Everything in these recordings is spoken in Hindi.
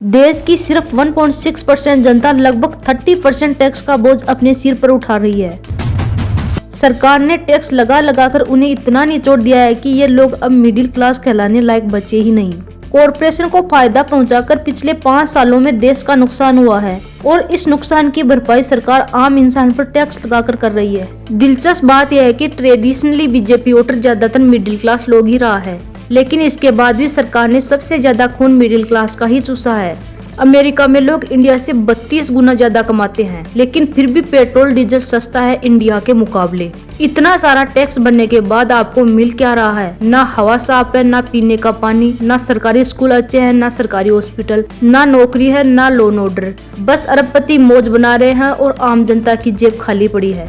देश की सिर्फ 1.6% जनता लगभग 30% टैक्स का बोझ अपने सिर पर उठा रही है। सरकार ने टैक्स लगा लगाकर उन्हें इतना निचोड़ दिया है कि ये लोग अब मिडिल क्लास कहलाने लायक बचे ही नहीं। कॉरपोरेशन को फायदा पहुंचाकर पिछले 5 सालों में देश का नुकसान हुआ है और इस नुकसान की भरपाई सरकार आम इंसान पर टैक्स लगाकर कर रही है। दिलचस्प बात यह है कि ट्रेडिशनली बीजेपी वोटर ज्यादातर मिडिल क्लास लोग ही रहा है, लेकिन इसके बाद भी सरकार ने सबसे ज्यादा खून मिडिल क्लास का ही चूसा है। अमेरिका में लोग इंडिया से 32 गुना ज्यादा कमाते हैं, लेकिन फिर भी पेट्रोल डीजल सस्ता है इंडिया के मुकाबले। इतना सारा टैक्स बनने के बाद आपको मिल क्या रहा है? ना हवा साफ है, ना पीने का पानी, ना सरकारी स्कूल अच्छे हैं, ना सरकारी हॉस्पिटल, ना नौकरी है, ना लॉ एंड ऑर्डर। बस अरबपति मौज बना रहे हैं और आम जनता की जेब खाली पड़ी है।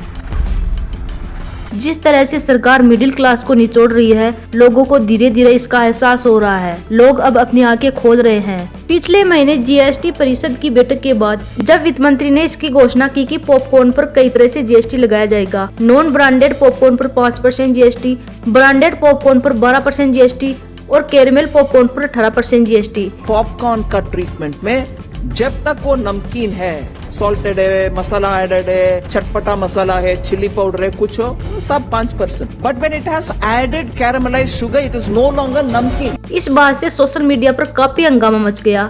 जिस तरह से सरकार मिडिल क्लास को निचोड़ रही है, लोगों को धीरे धीरे इसका एहसास हो रहा है। लोग अब अपनी आंखें खोल रहे हैं। पिछले महीने जीएसटी परिषद की बैठक के बाद जब वित्त मंत्री ने इसकी घोषणा की कि पॉपकॉर्न पर कई तरह से जीएसटी लगाया जाएगा, नॉन ब्रांडेड पॉपकॉर्न पर 5% जीएसटी, ब्रांडेड पॉपकॉर्न पर 12% जीएसटी और कैरमेल पॉपकॉर्न पर 18% जीएसटी। पॉपकॉर्न का ट्रीटमेंट में जब तक वो नमकीन है, सॉल्टेड है, मसाला एडेड है, चटपटा मसाला है, चिली पाउडर है, कुछ हो, सब 5%। But when it has added caramelised sugar, it is no longer नमकीन। इस बात से सोशल मीडिया पर काफी हंगामा मच गया,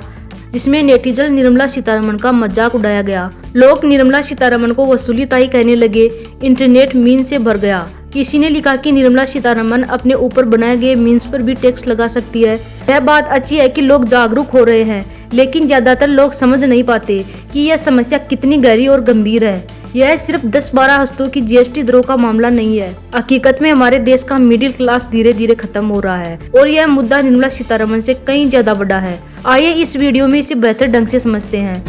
जिसमें नेटिजन निर्मला सीतारमण का मजाक उड़ाया गया। लोग निर्मला सीतारमण को वसूली ताई कहने लगे। इंटरनेट मीम से भर गया। किसी ने लिखा कि निर्मला सीतारमण अपने ऊपर बनाए गए मीम्स पर भी टैक्स लगा सकती है। यह बात अच्छी है कि लोग जागरूक हो रहे हैं, लेकिन ज्यादातर लोग समझ नहीं पाते कि यह समस्या कितनी गहरी और गंभीर है। यह सिर्फ 10-12 हफ्तों की जीएसटी दरों का मामला नहीं है। हकीकत में हमारे देश का मिडिल क्लास धीरे धीरे खत्म हो रहा है और यह मुद्दा निर्मला सीतारमण से कहीं ज्यादा बड़ा है। आइए इस वीडियो में इसे बेहतर ढंग से समझते हैं।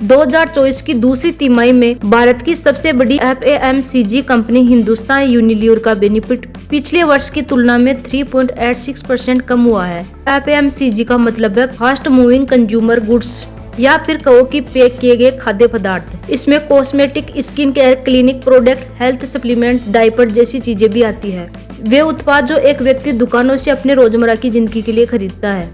दो 2024 की दूसरी तिमाही में भारत की सबसे बड़ी FMCG कंपनी हिंदुस्तान यूनिलीवर का बेनिफिट पिछले वर्ष की तुलना में 3.86% कम हुआ है। FMCG का मतलब है फास्ट मूविंग कंज्यूमर गुड्स, या फिर कहो कि पैक किए गए खाद्य पदार्थ। इसमें cosmetic, skin care, clinic product, health supplement, diaper जैसी चीजें भी आती है। वे उत्पाद जो एक व्यक्ति दुकानों से अपने रोजमर्रा की जिंदगी के लिए खरीदता है,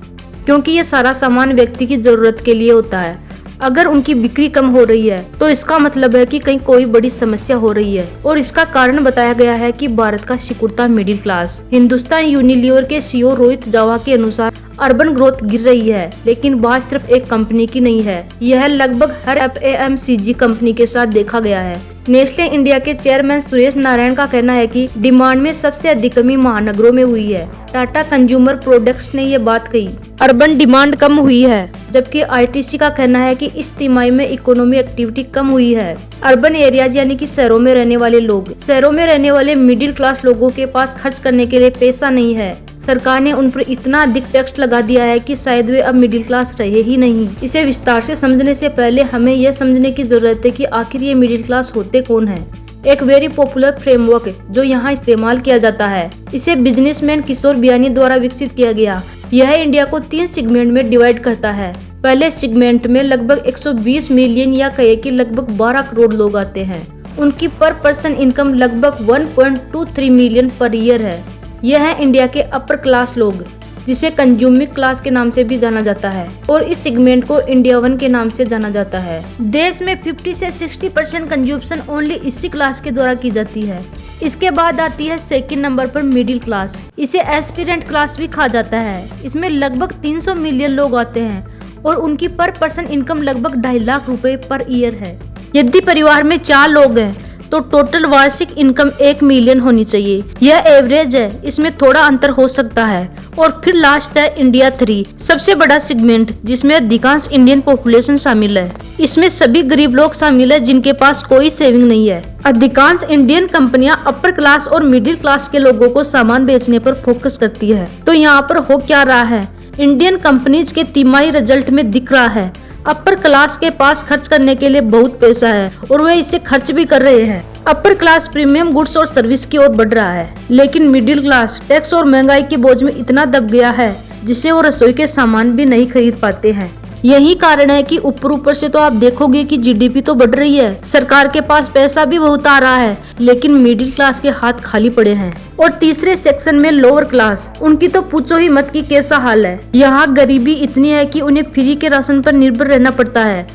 क्योंकि ये सारा सामान व्यक्ति की जरूरत के लिए होता है। अगर उनकी बिक्री कम हो रही है तो इसका मतलब है कि कहीं कोई बड़ी समस्या हो रही है, और इसका कारण बताया गया है कि भारत का सिकुड़ता मिडिल क्लास। हिंदुस्तान यूनिलीवर के सीईओ रोहित जावा के अनुसार अर्बन ग्रोथ गिर रही है, लेकिन बात सिर्फ एक कंपनी की नहीं है। यह लगभग हर FMCG कंपनी के साथ देखा गया है। नेस्ले इंडिया के चेयरमैन सुरेश नारायण का कहना है कि डिमांड में सबसे अधिक कमी महानगरों में हुई है। टाटा कंज्यूमर प्रोडक्ट्स ने ये बात कही। अर्बन डिमांड कम हुई है, जबकि ITC का कहना है कि इस तिमाही में इकोनॉमी एक्टिविटी कम हुई है। अर्बन एरियाज यानी कि शहरों में रहने वाले लोग, शहरों में रहने वाले मिडिल क्लास लोगों के पास खर्च करने के लिए पैसा नहीं है। सरकार ने उन पर इतना अधिक टैक्स लगा दिया है कि शायद वे अब मिडिल क्लास रहे ही नहीं। इसे विस्तार से समझने से पहले हमें यह समझने की जरूरत है कि आखिर ये मिडिल क्लास होते कौन हैं। एक वेरी पॉपुलर फ्रेमवर्क जो यहाँ इस्तेमाल किया जाता है, इसे बिजनेसमैन किशोर बियानी द्वारा विकसित किया गया। यह इंडिया को 3 सेगमेंट में डिवाइड करता है। पहले सेगमेंट में लगभग 120 मिलियन या कहे कि लगभग 12 करोड़ लोग आते हैं। उनकी पर पर्सन इनकम लगभग 1.23 मिलियन पर ईयर है। यह है इंडिया के अपर क्लास लोग, जिसे कंज्यूमिंग क्लास के नाम से भी जाना जाता है, और इस सेगमेंट को इंडिया 1 के नाम से जाना जाता है। देश में 50 से 60% कंज्यूम्पशन ओनली इसी क्लास के द्वारा की जाती है। इसके बाद आती है सेकंड नंबर पर मिडिल क्लास। इसे एस्पिरेंट क्लास भी कहा जाता है। इसमें लगभग 300 मिलियन लोग आते हैं और उनकी पर पर्सन इनकम लगभग 2.5 लाख रुपए पर ईयर है। यदि परिवार में 4 लोग हैं तो टोटल वार्षिक इनकम 1 मिलियन होनी चाहिए। यह एवरेज है, इसमें थोड़ा अंतर हो सकता है। और फिर लास्ट है इंडिया 3, सबसे बड़ा सेगमेंट, जिसमें अधिकांश इंडियन पॉपुलेशन शामिल है। इसमें सभी गरीब लोग शामिल है जिनके पास कोई सेविंग नहीं है। अधिकांश इंडियन कंपनियां अपर क्लास और मिडिल क्लास के लोगों को सामान बेचने पर फोकस करती है। तो यहाँ पर हो क्या रहा है? इंडियन कंपनीज के तिमाही रिजल्ट में दिख रहा है अपर क्लास के पास खर्च करने के लिए बहुत पैसा है और वे इसे खर्च भी कर रहे हैं। अपर क्लास प्रीमियम गुड्स और सर्विस की ओर बढ़ रहा है, लेकिन मिडिल क्लास टैक्स और महंगाई के बोझ में इतना दब गया है जिससे वो रसोई के सामान भी नहीं खरीद पाते हैं। यही कारण है कि ऊपर से तो आप देखोगे कि जीडीपी तो बढ़ रही है, सरकार के पास पैसा भी बहुत आ रहा है, लेकिन मिडिल क्लास के हाथ खाली पड़े हैं। और तीसरे सेक्शन में लोअर क्लास, उनकी तो पूछो ही मत कि कैसा हाल है। यहाँ गरीबी इतनी है कि उन्हें फ्री के राशन पर निर्भर रहना पड़ता है।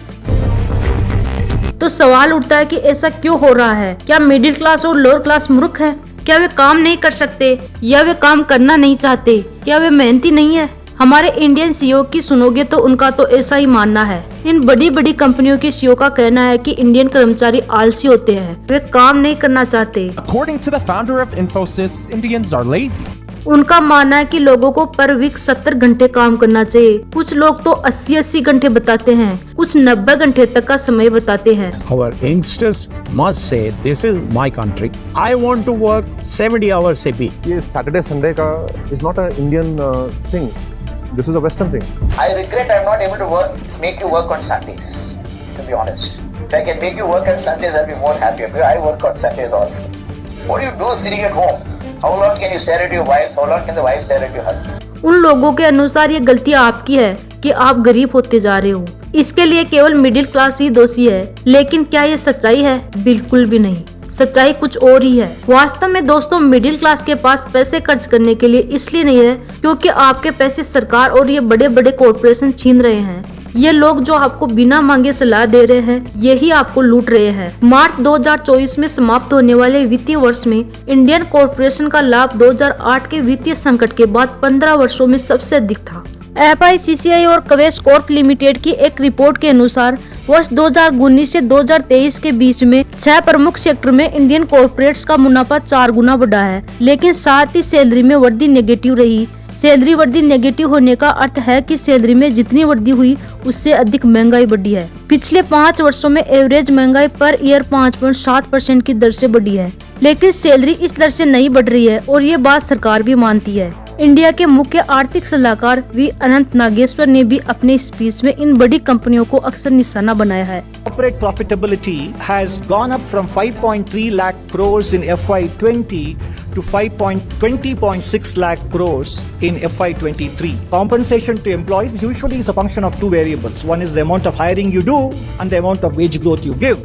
तो सवाल उठता है कि ऐसा क्यों हो रहा है? क्या मिडिल क्लास और लोअर क्लास मूर्ख है? क्या वे काम नहीं कर सकते, या वे काम करना नहीं चाहते? क्या वे मेहनती नहीं है? हमारे इंडियन सीईओ की सुनोगे तो उनका तो ऐसा ही मानना है। इन बड़ी बड़ी कंपनियों के सीईओ का कहना है कि इंडियन कर्मचारी आलसी होते हैं, वे काम नहीं करना चाहते। According to the founder of Infosys, Indians are lazy. उनका मानना है कि लोगों को पर वीक 70 घंटे काम करना चाहिए। कुछ लोग तो 80-80 घंटे बताते हैं, कुछ 90 घंटे तक का समय बताते हैं। Our youngsters must say, this is my country. I want to work 70 hours a week. ये सैटरडे संडे का is not an Indian thing. This is a Western thing. I regret I'm not able to make you work on Sundays, to be honest. If I can make you work on Sundays, I'll be more happier. Because I work on Sundays also. What do you do sitting at home? How long can you stare at your wife? How long can the wife stare at your husband? उन लोगों के अनुसार ये गलती आपकी है कि आप गरीब होते जा रहे हो। इसके लिए केवल मिडिल क्लास ही दोषी है। लेकिन क्या ये सच्चाई है? बिल्कुल भी नहीं। सच्चाई कुछ और ही है। वास्तव में दोस्तों, मिडिल क्लास के पास पैसे खर्च करने के लिए इसलिए नहीं है क्योंकि आपके पैसे सरकार और ये बड़े बड़े कॉर्पोरेशन छीन रहे हैं। ये लोग जो आपको बिना मांगे सलाह दे रहे हैं, यही आपको लूट रहे हैं। मार्च 2024 में समाप्त होने वाले वित्तीय वर्ष में इंडियन कॉर्पोरेशन का लाभ 2008 के वित्तीय संकट के बाद 15 वर्षों में सबसे अधिक था। FICCI और कवेस कॉर्प लिमिटेड की एक रिपोर्ट के अनुसार वर्ष 2019 से 2023 के बीच में 6 प्रमुख सेक्टर में इंडियन कॉर्पोरेट्स का मुनाफा 4 गुना बढ़ा है, लेकिन साथ ही सैलरी में वृद्धि नेगेटिव रही। सैलरी वृद्धि नेगेटिव होने का अर्थ है कि सैलरी में जितनी वृद्धि हुई उससे अधिक महंगाई बढ़ी है। पिछले 5 वर्षों में एवरेज महंगाई पर ईयर 5.7% की दर से बढ़ी है, लेकिन सैलरी इस दर से नहीं बढ़ रही है और ये बात सरकार भी मानती है। इंडिया के मुख्य आर्थिक सलाहकार वी अनंत नागेश्वर ने भी अपने स्पीच में इन बड़ी कंपनियों को अक्सर निशाना बनाया है। Corporate profitability has gone up from 5.3 lakh crores in FY20 to 5.20.6 lakh crores in FY23. Compensation to employees usually is a function of two variables. One is the amount of hiring you do and the amount of wage growth you give.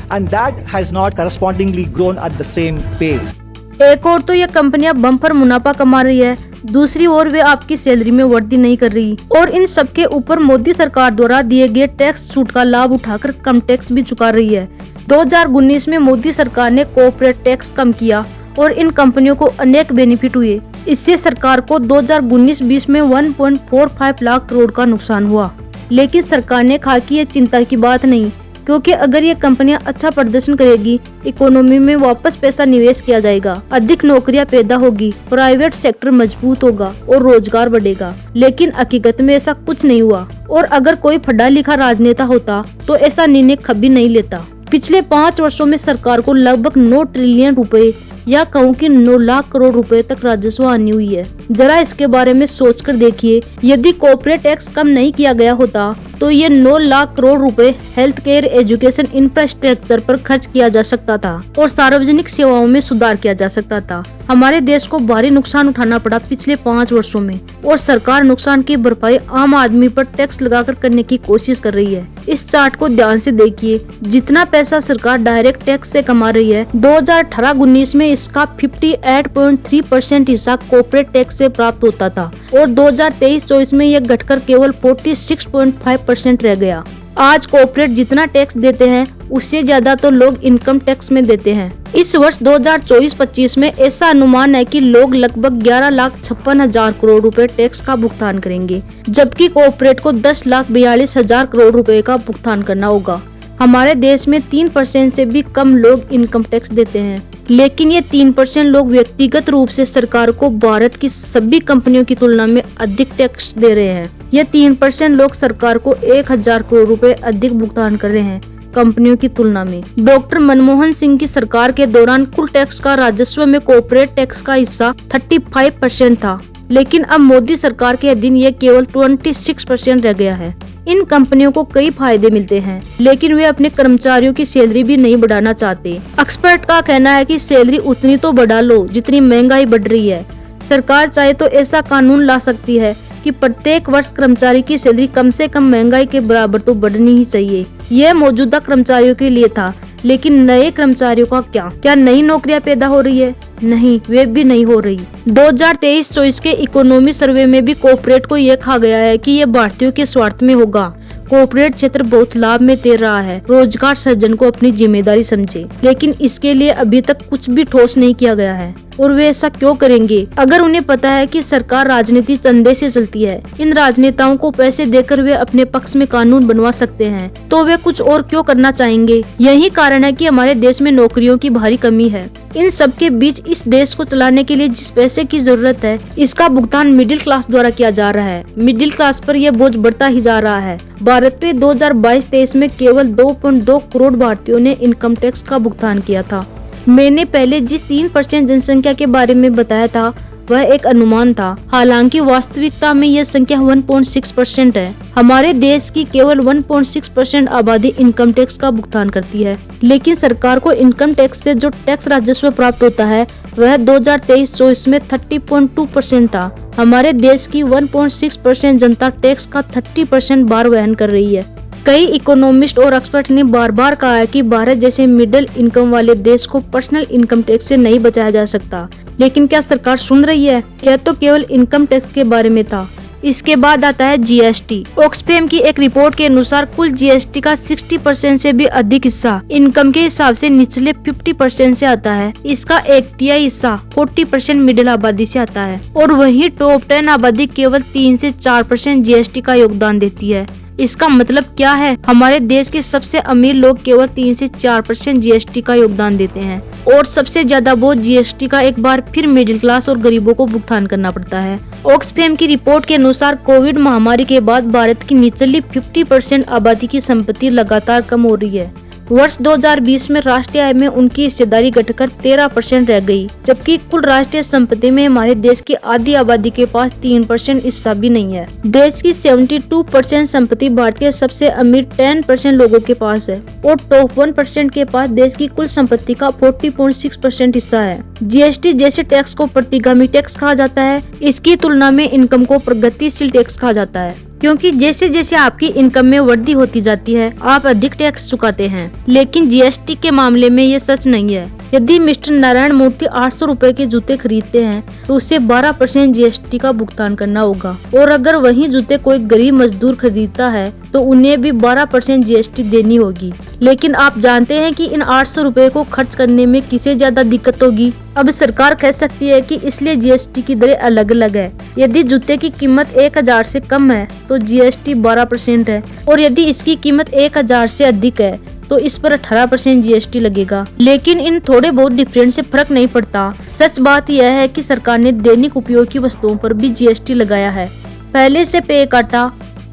And that has not correspondingly grown at the same pace. एक और तो ये कंपनियां बम्पर मुनाफा कमा रही है, दूसरी ओर वे आपकी सैलरी में वृद्धि नहीं कर रही और इन सब के ऊपर मोदी सरकार द्वारा दिए गए टैक्स छूट का लाभ उठाकर कम टैक्स भी चुका रही है। 2019 में मोदी सरकार ने कॉर्पोरेट टैक्स कम किया और इन कंपनियों को अनेक बेनिफिट हुए। इससे सरकार को 2019-20 में 1.45 लाख करोड़ का नुकसान हुआ। लेकिन सरकार ने कहा कि ये चिंता की बात नहीं, क्योंकि अगर ये कंपनियां अच्छा प्रदर्शन करेगी, इकोनॉमी में वापस पैसा निवेश किया जाएगा, अधिक नौकरियां पैदा होगी, प्राइवेट सेक्टर मजबूत होगा और रोजगार बढ़ेगा। लेकिन हकीकत में ऐसा कुछ नहीं हुआ और अगर कोई पढ़ा लिखा राजनेता होता तो ऐसा निर्णय कभी नहीं लेता। पिछले 5 वर्षों में सरकार को लगभग 9 ट्रिलियन रुपए या कहूँ कि 9 लाख करोड़ रुपए तक राजस्व हानि हुई है। जरा इसके बारे में सोचकर देखिए, यदि कॉर्पोरेट टैक्स कम नहीं किया गया होता तो ये 9 लाख करोड़ रुपए हेल्थ केयर, एजुकेशन, इंफ्रास्ट्रक्चर पर खर्च किया जा सकता था और सार्वजनिक सेवाओं में सुधार किया जा सकता था। हमारे देश को भारी नुकसान उठाना पड़ा पिछले 5 वर्षों में और सरकार नुकसान की भरपाई आम आदमी पर टैक्स लगाकर करने की कोशिश कर रही है। इस चार्ट को ध्यान से देखिए, जितना पैसा सरकार डायरेक्ट टैक्स से कमा रही है, 2018-19 में इसका 58.3% हिस्सा कॉर्पोरेट टैक्स से प्राप्त होता था और 2023-24 में यह घटकर केवल 46.5% रह गया। आज कॉर्पोरेट जितना टैक्स देते हैं उससे ज्यादा तो लोग इनकम टैक्स में देते हैं। इस वर्ष 2024-25 में ऐसा अनुमान है कि लोग लगभग 11,56,000 करोड़ रुपए टैक्स का भुगतान करेंगे, जबकि कॉर्पोरेट को 10,42,000 करोड़ रुपए का भुगतान करना होगा। हमारे देश में 3% से भी कम लोग इनकम टैक्स देते हैं, लेकिन ये 3% लोग व्यक्तिगत रूप से सरकार को भारत की सभी कंपनियों की तुलना में अधिक टैक्स दे रहे हैं। ये 3% लोग सरकार को 1,000 करोड़ रुपए अधिक भुगतान कर रहे हैं कंपनियों की तुलना में। डॉक्टर मनमोहन सिंह की सरकार के दौरान कुल टैक्स का राजस्व में कॉर्पोरेट टैक्स का हिस्सा 35% था, लेकिन अब मोदी सरकार के अधीन ये केवल 26% रह गया है। इन कंपनियों को कई फायदे मिलते हैं, लेकिन वे अपने कर्मचारियों की सैलरी भी नहीं बढ़ाना चाहते। एक्सपर्ट का कहना है कि सैलरी उतनी तो बढ़ा लो जितनी महंगाई बढ़ रही है। सरकार चाहे तो ऐसा कानून ला सकती है कि प्रत्येक वर्ष कर्मचारी की सैलरी कम से कम महंगाई के बराबर तो बढ़नी ही चाहिए। यह मौजूदा कर्मचारियों के लिए था, लेकिन नए कर्मचारियों का क्या नई नौकरियां पैदा हो रही है? नहीं, वे भी नहीं हो रही। 2023-24 के इकोनॉमी सर्वे में भी कॉर्पोरेट को यह कहा गया है कि यह भारतीयों के स्वार्थ में होगा। कॉर्पोरेट क्षेत्र बहुत लाभ में तैर रहा है, रोजगार सृजन को अपनी जिम्मेदारी समझे, लेकिन इसके लिए अभी तक कुछ भी ठोस नहीं किया गया है। और वे ऐसा क्यों करेंगे अगर उन्हें पता है कि सरकार राजनीति चंदे से चलती है? इन राजनेताओं को पैसे देकर वे अपने पक्ष में कानून बनवा सकते हैं, तो वे कुछ और क्यों करना चाहेंगे? यही कारण है कि हमारे देश में नौकरियों की भारी कमी है। इन सब के बीच इस देश को चलाने के लिए जिस पैसे की जरूरत है, इसका भुगतान मिडिल क्लास द्वारा किया जा रहा है। मिडिल क्लास पर यह बोझ बढ़ता ही जा रहा है। भारत में 2022-23 में केवल 2.2 करोड़ भारतीयों ने इनकम टैक्स का भुगतान किया था। मैंने पहले जिस 3% जनसंख्या के बारे में बताया था वह एक अनुमान था, हालांकि वास्तविकता में यह संख्या 1.6% है। हमारे देश की केवल 1.6% आबादी इनकम टैक्स का भुगतान करती है, लेकिन सरकार को इनकम टैक्स से जो टैक्स राजस्व प्राप्त होता है वह 2023-24 में 30.2% था। हमारे देश की 1.6% जनता टैक्स का 30% भार वहन कर रही है। कई इकोनॉमिस्ट और एक्सपर्ट ने बार बार कहा है कि भारत जैसे मिडिल इनकम वाले देश को पर्सनल इनकम टैक्स से नहीं बचाया जा सकता, लेकिन क्या सरकार सुन रही है? यह तो केवल इनकम टैक्स के बारे में था। इसके बाद आता है जीएसटी। ऑक्सफैम की एक रिपोर्ट के अनुसार कुल जीएसटी का 60% से भी अधिक हिस्सा इनकम के हिसाब से निचले 50% से आता है। इसका 1/3 हिस्सा 40% मिडिल आबादी से आता है, और वहीं टॉप 10 आबादी केवल 3 से 4% जीएसटी का योगदान देती है। इसका मतलब क्या है? हमारे देश के सबसे अमीर लोग केवल 3 से 4% जीएसटी का योगदान देते हैं, और सबसे ज्यादा बोझ जीएसटी का एक बार फिर मिडिल क्लास और गरीबों को भुगतान करना पड़ता है। ऑक्सफैम की रिपोर्ट के अनुसार कोविड महामारी के बाद भारत की निचली 50% आबादी की संपत्ति लगातार कम हो रही है। वर्ष 2020 में राष्ट्रीय आय में उनकी हिस्सेदारी घटकर 13% रह गई, जबकि कुल राष्ट्रीय संपत्ति में हमारे देश की आधी आबादी के पास 3% हिस्सा भी नहीं है। देश की 72% संपत्ति भारत के सबसे अमीर 10% लोगों के पास है, और टॉप 1% के पास देश की कुल संपत्ति का 40.6% हिस्सा है। जीएसटी जैसे टैक्स को प्रतिगामी टैक्स कहा जाता है, इसकी तुलना में इनकम को प्रगतिशील टैक्स कहा जाता है, क्योंकि जैसे जैसे आपकी इनकम में वृद्धि होती जाती है आप अधिक टैक्स चुकाते हैं। लेकिन जीएसटी के मामले में ये सच नहीं है। यदि मिस्टर नारायण मूर्ति 800 रुपए के जूते खरीदते हैं तो उसे 12% जीएसटी का भुगतान करना होगा, और अगर वही जूते कोई गरीब मजदूर खरीदता है तो उन्हें भी 12% जीएसटी देनी होगी। लेकिन आप जानते हैं कि इन 800 रुपए को खर्च करने में किसे ज्यादा दिक्कत होगी? अब सरकार कह सकती है कि इसलिए जीएसटी की दरें अलग अलग है। यदि जूते की कीमत 1000 से कम है तो जीएसटी 12% है, और यदि इसकी कीमत 1000 से अधिक है तो इस पर 18% जीएसटी लगेगा। लेकिन इन थोड़े बहुत डिफरेंस से फर्क नहीं पड़ता। सच बात यह है कि सरकार ने दैनिक उपयोग की वस्तुओं पर भी जीएसटी लगाया है। पहले से पेय आटा,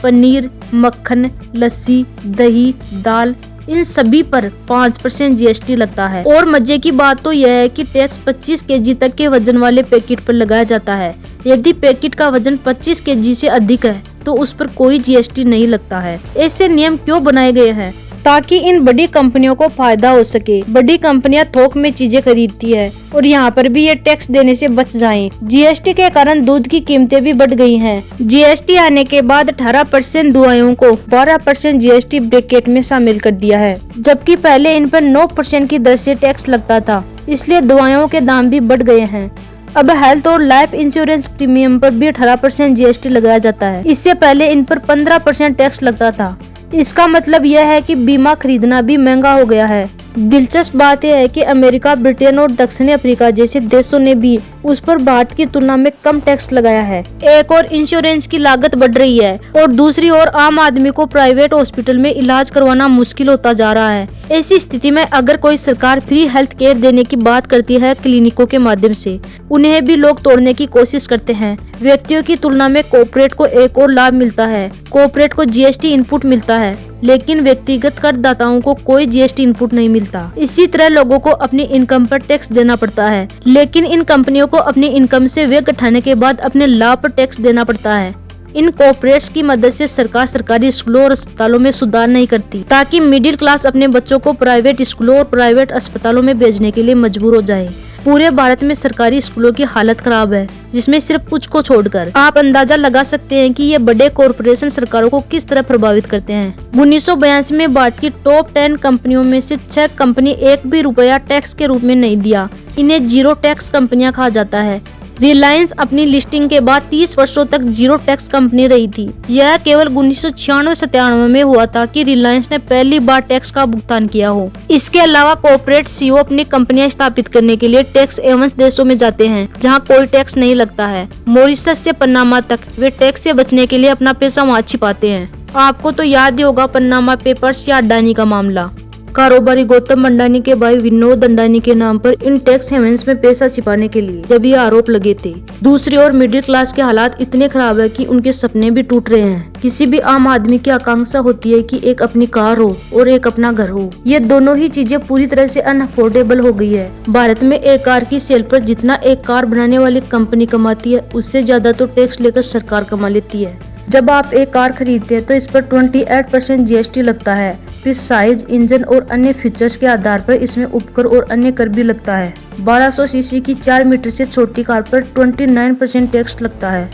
पनीर, मक्खन, लस्सी, दही, दाल, इन सभी पर 5% जीएसटी लगता है। और मजे की बात तो यह है कि टैक्स 25 केजी तक के वजन वाले पैकेट पर लगाया जाता है। यदि पैकेट का वजन 25 केजी से अधिक है तो उस पर कोई जीएसटी नहीं लगता है। ऐसे नियम क्यों बनाए गए हैं? ताकि इन बड़ी कंपनियों को फायदा हो सके। बड़ी कंपनियां थोक में चीजें खरीदती है और यहाँ पर भी ये टैक्स देने से बच जाएं। जीएसटी के कारण दूध की कीमतें भी बढ़ गई हैं। जीएसटी आने के बाद 18% दवाइयों को 12% जीएसटी ब्रैकेट में शामिल कर दिया है, जबकि पहले इन पर 9% की दर से टैक्स लगता था। इसलिए दवाइयों के दाम भी बढ़ गए हैं। अब हेल्थ और लाइफ इंश्योरेंस प्रीमियम पर भी 18% जीएसटी लगाया जाता है। इससे पहले इन पर 15% टैक्स लगता था। इसका मतलब यह है कि बीमा खरीदना भी महंगा हो गया है। दिलचस्प बात यह है कि अमेरिका, ब्रिटेन और दक्षिणी अफ्रीका जैसे देशों ने भी उस पर भारत की तुलना में कम टैक्स लगाया है। एक और इंश्योरेंस की लागत बढ़ रही है और दूसरी ओर आम आदमी को प्राइवेट हॉस्पिटल में इलाज करवाना मुश्किल होता जा रहा है। ऐसी स्थिति में अगर कोई सरकार फ्री हेल्थ केयर देने की बात करती है क्लिनिकों के माध्यम से, उन्हें भी लोग तोड़ने की कोशिश करते हैं। व्यक्तियों की तुलना में कॉर्पोरेट को एक और लाभ मिलता है। कॉर्पोरेट को जीएसटी इनपुट मिलता है, लेकिन व्यक्तिगत करदाताओं को कोई जीएसटी इनपुट नहीं मिलता। इसी तरह लोगों को अपनी इनकम पर टैक्स देना पड़ता है, लेकिन इन कंपनियों को अपनी इनकम से व्यय घटाने के बाद अपने लाभ पर टैक्स देना पड़ता है। इन कॉर्पोरेट्स की मदद से सरकार सरकारी स्कूलों और अस्पतालों में सुधार नहीं करती, ताकि मिडिल क्लास अपने बच्चों को प्राइवेट स्कूलों और प्राइवेट अस्पतालों में भेजने के लिए मजबूर हो जाए। पूरे भारत में सरकारी स्कूलों की हालत खराब है, जिसमें सिर्फ कुछ को छोड़कर। आप अंदाजा लगा सकते हैं कि ये बड़े कॉरपोरेशन सरकारों को किस तरह प्रभावित करते हैं। 1982 में भारत की टॉप 10 कंपनियों में से 6 कंपनी एक भी रुपया टैक्स के रूप में नहीं दिया। इन्हें जीरो टैक्स कंपनियां कहा जाता है। रिलायंस अपनी लिस्टिंग के बाद 30 वर्षों तक जीरो टैक्स कंपनी रही थी। यह केवल 1996-97 में हुआ था कि रिलायंस ने पहली बार टैक्स का भुगतान किया हो। इसके अलावा कॉर्पोरेट सीईओ अपनी कंपनियां स्थापित करने के लिए टैक्स एवंस देशों में जाते हैं जहां कोई टैक्स नहीं लगता है। मॉरिशस से पनामा तक वे टैक्स से बचने के लिए अपना पैसा वहां छिपाते हैं। आपको तो याद ही होगा पनामा पेपर्स या अडानी का मामला। कारोबारी गौतम अंडानी के भाई विनोद अंडानी के नाम पर इन टैक्स हेवंस में पैसा छिपाने के लिए जब ये आरोप लगे थे। दूसरी ओर मिडिल क्लास के हालात इतने खराब है कि उनके सपने भी टूट रहे हैं। किसी भी आम आदमी की आकांक्षा होती है कि एक अपनी कार हो और एक अपना घर हो। ये दोनों ही चीजें पूरी तरह से अनअफोर्डेबल हो गई है। भारत में एक कार की सेल पर जितना एक कार बनाने वाली कंपनी कमाती है, उससे ज्यादा तो टैक्स लेकर सरकार कमा लेती है। जब आप एक कार खरीदते हैं तो इस पर 28% GST लगता है। फिर साइज, इंजन और अन्य फीचर्स के आधार पर इसमें उपकर और अन्य कर भी लगता है। 1200 सीसी की 4 मीटर से छोटी कार पर 29% टैक्स लगता है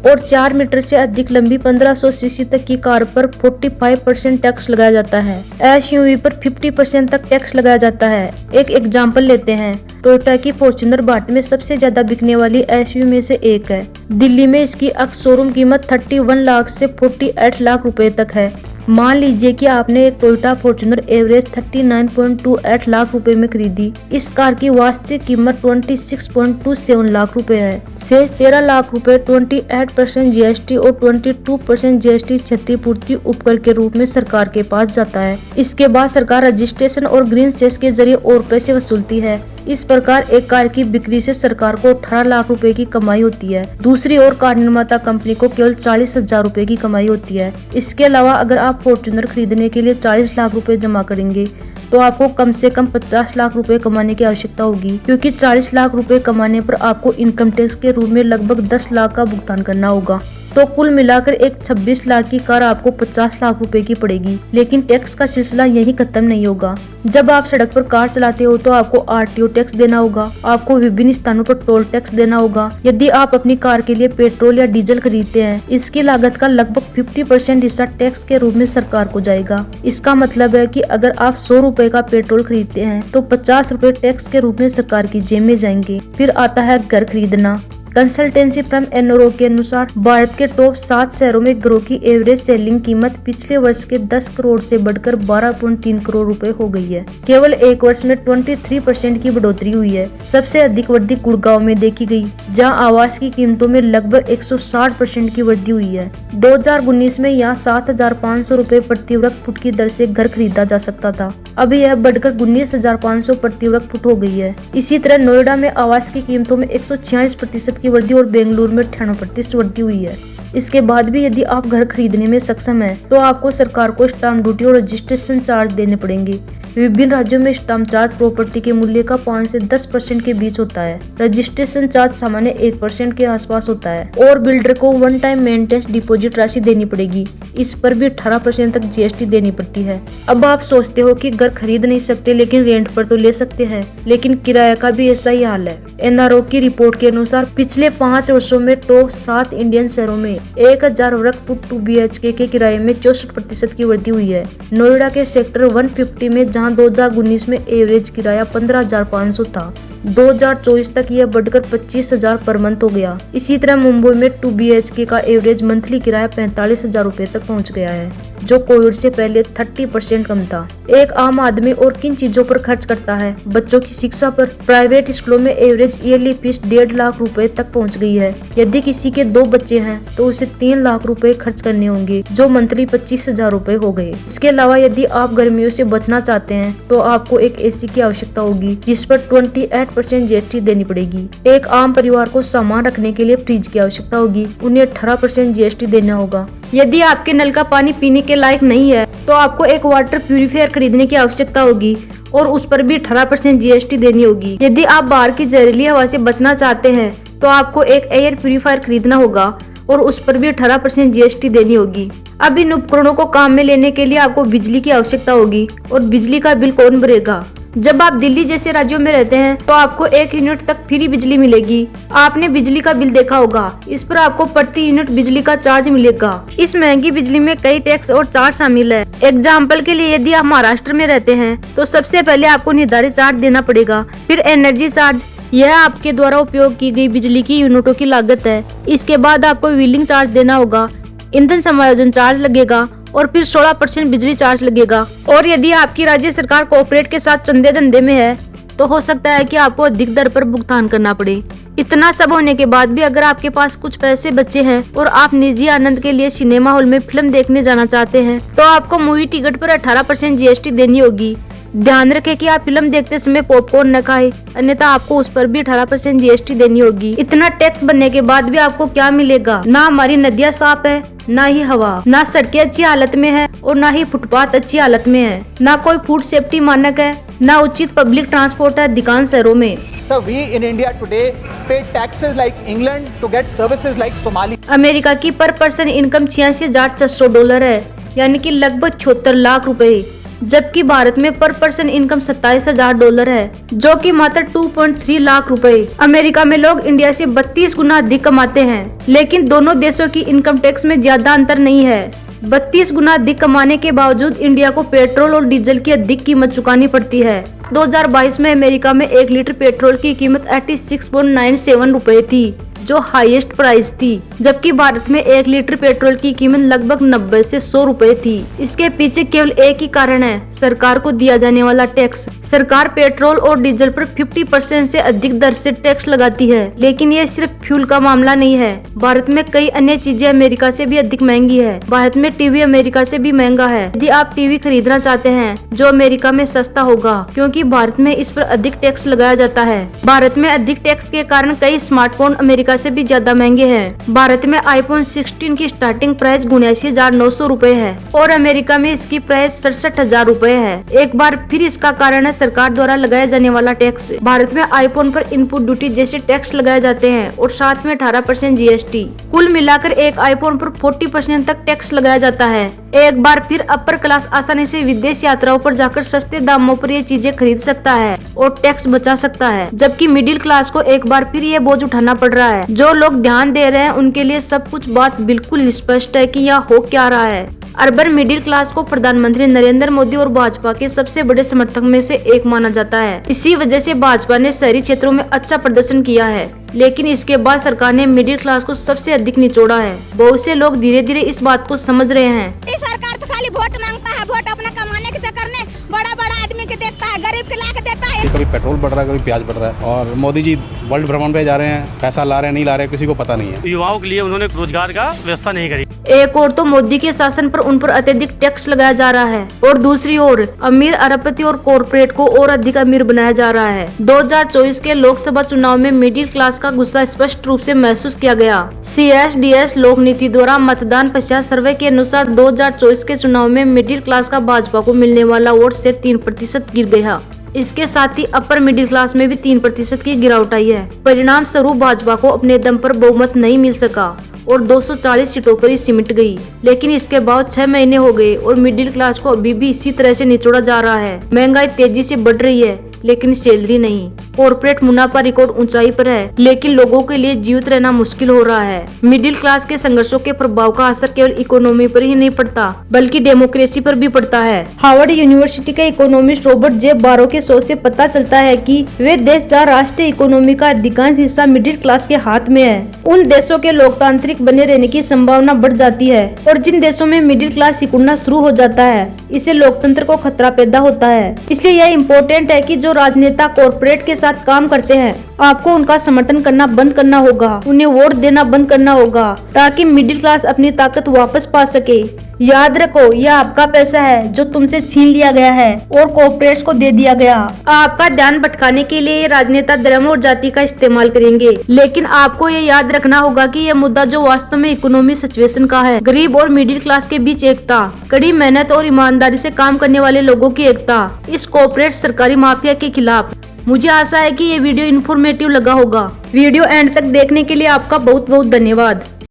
और 4 मीटर से अधिक लंबी 1500 सीसी तक की कार पर 45% टैक्स लगाया जाता है। SUV पर 50% तक टैक्स लगाया जाता है। एक एग्जाम्पल लेते हैं, टोयोटा की फॉर्च्यूनर भारत में सबसे ज्यादा बिकने वाली SUV में से एक है। दिल्ली में इसकी शोरूम कीमत 31 लाख से 48 लाख रुपए तक है। मान लीजिए कि आपने एक टोयोटा फॉर्च्यूनर एवरेज 39.28 लाख रुपए में खरीदी। इस कार की वास्तविक कीमत 26.27 लाख रुपए है। शेष 13 लाख रुपए 28% GST और 22% GST क्षतिपूर्ति उपकर के रूप में सरकार के पास जाता है। इसके बाद सरकार रजिस्ट्रेशन और ग्रीन सेस के जरिए और पैसे वसूलती है। इस प्रकार एक कार की बिक्री से सरकार को 18 लाख रुपए की कमाई होती है। दूसरी ओर कार निर्माता कंपनी को केवल 40,000 रुपए की कमाई होती है। इसके अलावा अगर आप फॉर्च्यूनर खरीदने के लिए 40 लाख रुपए जमा करेंगे तो आपको कम से कम 50 लाख रुपए कमाने की आवश्यकता होगी, क्योंकि 40 लाख रुपए कमाने पर आपको इनकम टैक्स के रूप में लगभग 10 लाख का भुगतान करना होगा। तो कुल मिलाकर एक 26 लाख की कार आपको 50 लाख रुपए की पड़ेगी। लेकिन टैक्स का सिलसिला यही खत्म नहीं होगा। जब आप सड़क पर कार चलाते हो तो आपको RTO टैक्स देना होगा, आपको विभिन्न स्थानों पर टोल टैक्स देना होगा। यदि आप अपनी कार के लिए पेट्रोल या डीजल खरीदते हैं, इसकी लागत का लगभग 50% हिस्सा टैक्स के रूप में सरकार को जाएगा। इसका मतलब है कि अगर आप 100 रुपए का पेट्रोल खरीदते हैं तो 50 रुपए टैक्स के रूप में सरकार की जेब में जाएंगे। फिर आता है घर खरीदना। कंसल्टेंसी फर्म एनोरो के अनुसार भारत के टॉप 7 शहरों में घरों की एवरेज सेलिंग कीमत पिछले वर्ष के 10 करोड़ से बढ़कर 12.3 करोड़ रुपए हो गई है। केवल एक वर्ष में 23% की बढ़ोतरी हुई है। सबसे अधिक वृद्धि गुड़गांव में देखी गई, जहां आवास की कीमतों में लगभग 160% की वृद्धि हुई है। 2019 में यहाँ 7,500 रुपए प्रति वर्ग फुट की दर से घर खरीदा जा सकता था। अभी यह बढ़कर 19,500 प्रति वर्ग फुट हो गई है। इसी तरह नोएडा में आवास की कीमतों में 146% की वृद्धि और बेंगलुरु में 98% वृद्धि हुई है। इसके बाद भी यदि आप घर खरीदने में सक्षम हैं, तो आपको सरकार को स्टाम्प ड्यूटी और रजिस्ट्रेशन चार्ज देने पड़ेंगे। विभिन्न राज्यों में स्टाम्प चार्ज प्रॉपर्टी के मूल्य का 5 से 10% के बीच होता है। रजिस्ट्रेशन चार्ज सामान्य 1% के आसपास होता है और बिल्डर को वन टाइम मेंटेनेंस डिपॉजिट राशि देनी पड़ेगी। इस पर भी 18% तक GST देनी पड़ती है। अब आप सोचते हो कि घर खरीद नहीं सकते लेकिन रेंट पर तो ले सकते हैं, लेकिन किराए का भी ऐसा ही हाल है। NRO की रिपोर्ट के अनुसार पिछले 5 वर्षों में टॉप 7 इंडियन शहरों में 1000 वर्ग फुट 2 BHK के किराए में 64% की वृद्धि हुई है। नोएडा के सेक्टर 150 में जहां 2019 में एवरेज किराया 15,500 था, 2024 तक यह बढ़कर 25,000 पर मंथ हो गया। इसी तरह मुंबई में 2 BHK का एवरेज मंथली किराया 45,000 रुपए तक पहुंच गया है, जो कोविड से पहले 30% कम था। एक आम आदमी और किन चीजों पर खर्च करता है? बच्चों की शिक्षा पर। प्राइवेट स्कूलों में एवरेज ईयरली फीस 1.5 लाख रुपए तक पहुंच गई है। यदि किसी के 2 बच्चे हैं तो उसे 3 लाख रुपए खर्च करने होंगे, जो मंथली 25,000 रुपए हो गए। इसके अलावा यदि आप गर्मियों से बचना चाहते हैं तो आपको एक AC की आवश्यकता होगी, जिस पर 28% GST देनी पड़ेगी। एक आम परिवार को सामान रखने के लिए फ्रिज की आवश्यकता होगी, उन्हें 18% GST देना होगा। यदि आपके नल का पानी पीने के लायक नहीं है तो आपको एक वाटर प्यूरिफायर खरीदने की आवश्यकता होगी और उस पर भी 18% GST देनी होगी। यदि आप बाहर की जहरीली हवा से बचना चाहते हैं तो आपको एक एयर प्यूरिफायर खरीदना होगा और उस पर भी 18% GST देनी होगी। अब इन उपकरणों को काम में लेने के लिए आपको बिजली की आवश्यकता होगी और बिजली का बिल कौन भरेगा? जब आप दिल्ली जैसे राज्यों में रहते हैं तो आपको 1 यूनिट तक फ्री बिजली मिलेगी। आपने बिजली का बिल देखा होगा, इस पर आपको प्रति यूनिट बिजली का चार्ज मिलेगा। इस महंगी बिजली में कई टैक्स और चार्ज शामिल है। एग्जाम्पल के लिए यदि आप महाराष्ट्र में रहते हैं तो सबसे पहले आपको निर्धारित चार्ज देना पड़ेगा, फिर एनर्जी चार्ज, यह आपके द्वारा उपयोग की गई बिजली की यूनिटों की लागत है। इसके बाद आपको व्हीलिंग चार्ज देना होगा, ईंधन समायोजन चार्ज लगेगा और फिर 16% बिजली चार्ज लगेगा। और यदि आपकी राज्य सरकार कॉर्पोरेट के साथ चंदे धंधे में है तो हो सकता है कि आपको अधिक दर पर भुगतान करना पड़े। इतना सब होने के बाद भी अगर आपके पास कुछ पैसे बचे हैं और आप निजी आनंद के लिए सिनेमा हॉल में फिल्म देखने जाना चाहते हैं तो आपको मूवी टिकट पर 18% GST देनी होगी। ध्यान रखें कि आप फिल्म देखते समय पॉपकॉर्न न खाएं, अन्यथा आपको उस पर भी 18% GST देनी होगी। इतना टैक्स बनने के बाद भी आपको क्या मिलेगा? ना हमारी नदियाँ साफ है, ना ही हवा, ना सड़कें अच्छी हालत में है और ना ही फुटपाथ अच्छी हालत में है, ना कोई फूड सेफ्टी मानक है, ना उचित पब्लिक ट्रांसपोर्ट है अधिकांश शहरों में। So we in India today pay taxes like England to get services like Somali. America की पर पर्सन इनकम $86,600 है, यानी कि लगभग 76 लाख रुपए, जबकि भारत में पर पर्सन इनकम $27,000 है, जो कि मात्र 2.3 लाख रुपए। अमेरिका में लोग इंडिया से 32 गुना अधिक कमाते हैं, लेकिन दोनों देशों की इनकम टैक्स में ज्यादा अंतर नहीं है। 32 गुना अधिक कमाने के बावजूद इंडिया को पेट्रोल और डीजल की अधिक कीमत चुकानी पड़ती है। 2022 में अमेरिका में 1 लीटर पेट्रोल की कीमत 86.97 रुपए थी, जो हाईएस्ट प्राइस थी, जबकि भारत में 1 लीटर पेट्रोल की कीमत लगभग 90 से 100 रुपए थी। इसके पीछे केवल एक ही कारण है, सरकार को दिया जाने वाला टैक्स। सरकार पेट्रोल और डीजल पर 50% से अधिक दर से टैक्स लगाती है, लेकिन ये सिर्फ फ्यूल का मामला नहीं है। भारत में कई अन्य चीजें अमेरिका से भी अधिक महंगी है। भारत में टीवी अमेरिका से भी महंगा है। यदि आप टीवी खरीदना चाहते हैं जो अमेरिका में सस्ता होगा, क्योंकि भारत में इस पर अधिक टैक्स लगाया जाता है। भारत में अधिक टैक्स के कारण कई स्मार्टफोन अमेरिका से भी ज्यादा महंगे हैं। भारत में iPhone 16 की स्टार्टिंग प्राइस 79,900 रुपए है और अमेरिका में इसकी प्राइस 67,000 रुपए है। एक बार फिर इसका कारण है सरकार द्वारा लगाया जाने वाला टैक्स। भारत में iPhone पर इनपुट ड्यूटी जैसे टैक्स लगाए जाते हैं और साथ में 18% GST। कुल मिलाकर एक iPhone पर 40% तक टैक्स लगाया जाता है। एक बार फिर अपर क्लास आसानी से विदेश यात्राओं पर जाकर सस्ते दामों पर ये चीजें खरीद सकता है और टैक्स बचा सकता है, जबकि मिडिल क्लास को एक बार फिर ये बोझ उठाना पड़ रहा है। जो लोग ध्यान दे रहे हैं उनके लिए सब कुछ बात बिल्कुल स्पष्ट है कि यहाँ हो क्या रहा है। अर्बन मिडिल क्लास को प्रधानमंत्री नरेंद्र मोदी और भाजपा के सबसे बड़े समर्थक में से एक माना जाता है। इसी वजह से भाजपा ने शहरी क्षेत्रों में अच्छा प्रदर्शन किया है, लेकिन इसके बाद सरकार ने मिडिल क्लास को सबसे अधिक निचोड़ा है। बहुत से लोग धीरे धीरे इस बात को समझ रहे हैं। सरकार तो खाली वोट मांगता है, वोट अपना कमाने के चक्कर में बड़ा बड़ा आदमी के देखता है, गरीब के ला के देता है। कभी पेट्रोल बढ़ रहा है, कभी प्याज बढ़ रहा है, और मोदी जी वर्ल्ड भ्रमण पे जा रहे हैं, पैसा ला रहे हैं नहीं ला रहे किसी को पता नहीं है। युवाओं के लिए उन्होंने रोजगार का व्यवस्था नहीं करी। एक और तो मोदी के शासन पर उन पर अत्यधिक टैक्स लगाया जा रहा है और दूसरी ओर अमीर अरबपति और कॉरपोरेट को और अधिक अमीर बनाया जा रहा है। 2024 के लोकसभा चुनाव में मिडिल क्लास का गुस्सा स्पष्ट रूप से महसूस किया गया। CSDS लोक नीति द्वारा मतदान पश्चात सर्वे के अनुसार 2024 के चुनाव में मिडिल क्लास का भाजपा को मिलने वाला वोट शेयर 3% गिर गया। इसके साथ ही अपर मिडिल क्लास में भी 3% की गिरावट आई है। परिणाम स्वरूप भाजपा को अपने दम पर बहुमत नहीं मिल सका और 240 सीटों पर ही सिमट गई। लेकिन इसके बाद 6 महीने हो गए और मिडिल क्लास को अभी भी इसी तरह से निचोड़ा जा रहा है। महंगाई तेजी से बढ़ रही है, लेकिन सैलरी नहीं। कॉर्पोरेट मुनाफा रिकॉर्ड ऊंचाई पर है, लेकिन लोगों के लिए जीवित रहना मुश्किल हो रहा है। मिडिल क्लास के संघर्षों के प्रभाव का असर केवल इकोनॉमी पर ही नहीं पड़ता, बल्कि डेमोक्रेसी पर भी पड़ता है। हार्वर्ड यूनिवर्सिटी के इकोनॉमिस्ट रॉबर्ट जे बारो के शोध से पता चलता है कि वे देश जहाँ राष्ट्रीय इकोनॉमी का अधिकांश हिस्सा मिडिल क्लास के हाथ में है, उन देशों के लोकतांत्रिक बने रहने की संभावना बढ़ जाती है, और जिन देशों में मिडिल क्लास सिकुड़ना शुरू हो जाता है, इससे लोकतंत्र को खतरा पैदा होता है। इसलिए यह इम्पोर्टेंट है कि जो राजनेता कॉर्पोरेट के साथ काम करते हैं, आपको उनका समर्थन करना बंद करना होगा, उन्हें वोट देना बंद करना होगा, ताकि मिडिल क्लास अपनी ताकत वापस पा सके। याद रखो, यह आपका पैसा है जो तुमसे छीन लिया गया है और कॉर्पोरेट्स को दे दिया गया। आपका ध्यान भटकाने के लिए ये राजनेता धर्म और जाति का इस्तेमाल करेंगे, लेकिन आपको ये याद रखना होगा कि यह मुद्दा जो वास्तव में इकोनॉमी सिचुएशन का है, गरीब और मिडिल क्लास के बीच एकता, कड़ी मेहनत और ईमानदारी से काम करने वाले लोगों की एकता, इस कॉर्पोरेट सरकारी माफिया के खिलाफ। मुझे आशा है कि ये वीडियो इन्फॉर्मेटिव लगा होगा। वीडियो एंड तक देखने के लिए आपका बहुत बहुत धन्यवाद।